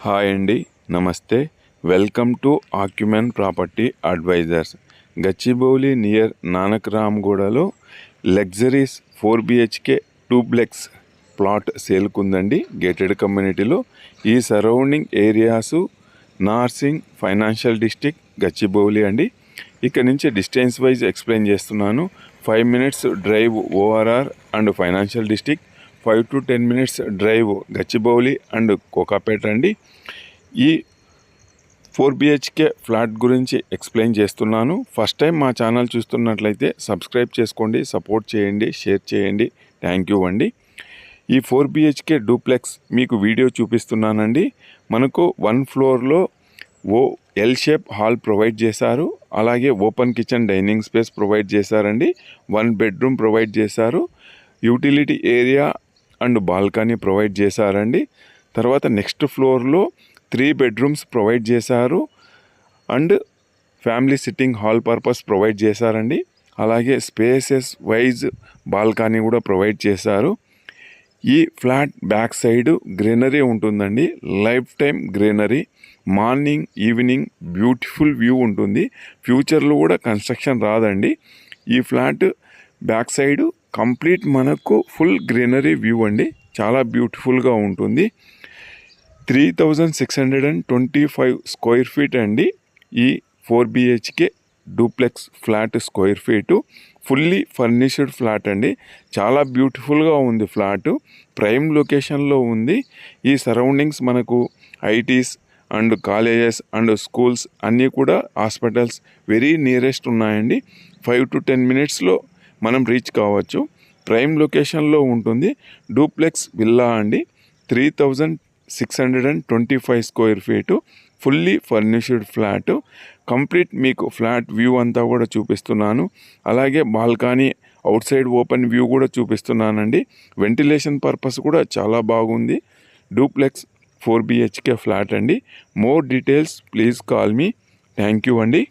Hi అండి, నమస్తే. Welcome to Acumen property advisors. Gachibowli near నానక్రామ్గూడలో లగ్జరీస్ 4 BHK డూప్లెక్స్ ప్లాట్ సేల్కుందండి. గేటెడ్ కమ్యూనిటీలో ఈ surrounding areas Narsingi financial district Gachibowli అండి. ఇక్కడ నుంచి డిస్టెన్స్ వైజ్ ఎక్స్ప్లెయిన్ చేస్తున్నాను. 5 minutes drive ORR and financial district, 5 to 10 minutes drive Gachibowli and Kokapet అండి. ఈ 4 BHK ఫ్లాట్ గురించి ఎక్స్ప్లెయిన్ చేస్తున్నాను. ఫస్ట్ టైం మా ఛానల్ చూస్తున్నట్లయితే సబ్స్క్రైబ్ చేసుకోండి, సపోర్ట్ చేయండి, షేర్ చేయండి. థ్యాంక్ యూ అండి. ఈ 4 BHK డూప్లెక్స్ మీకు వీడియో చూపిస్తున్నానండి. మనకు 1 floorలో ఎల్ షేప్ హాల్ ప్రొవైడ్ చేశారు. అలాగే open kitchen dining space provide చేశారండి. 1 bedroom ప్రొవైడ్ చేశారు. Utility area and balcony provide చేశారండి. తర్వాత నెక్స్ట్ ఫ్లోర్లో 3 bedrooms ప్రొవైడ్ చేశారు and family sitting hall purpose provide చేశారండి. అలాగే స్పేసెస్ వైజ్ బాల్కనీ కూడా ప్రొవైడ్ చేశారు. ఈ ఫ్లాట్ బ్యాక్ సైడ్ గ్రీనరీ ఉంటుందండి. Life time greenery. Morning evening beautiful view ఉంటుంది. ఫ్యూచర్లో కూడా కన్స్ట్రక్షన్ రాదండి. ఈ ఫ్లాట్ బ్యాక్ సైడ్ కంప్లీట్ మనకు ఫుల్ గ్రీనరీ వ్యూ అండి. చాలా బ్యూటిఫుల్గా ఉంటుంది. 3625 square feet అండి ఈ 4 BHK duplex flat square feet. Fully furnished flat అండి. చాలా బ్యూటిఫుల్గా ఉంది ఫ్లాట్. ప్రైమ్ లొకేషన్లో ఉంది. ఈ సరౌండింగ్స్ మనకు ITs and colleges and schools అన్నీ కూడా, హాస్పిటల్స్ వెరీ నియరెస్ట్ ఉన్నాయండి. 5 to 10 minutesలో మనం రీచ్ కావచ్చు. ప్రైమ్ లొకేషన్లో ఉంటుంది. డూప్లెక్స్ విల్లా అండి. 3625 square feet fully furnished flat. Complete మీకు ఫ్లాట్ వ్యూ అంతా కూడా చూపిస్తున్నాను. అలాగే balcony out side open view కూడా చూపిస్తున్నానండి. వెంటిలేషన్ పర్పస్ కూడా చాలా బాగుంది. డూప్లెక్స్ 4 BHK ఫ్లాట్ అండి. More details please call me. Thank you అండి.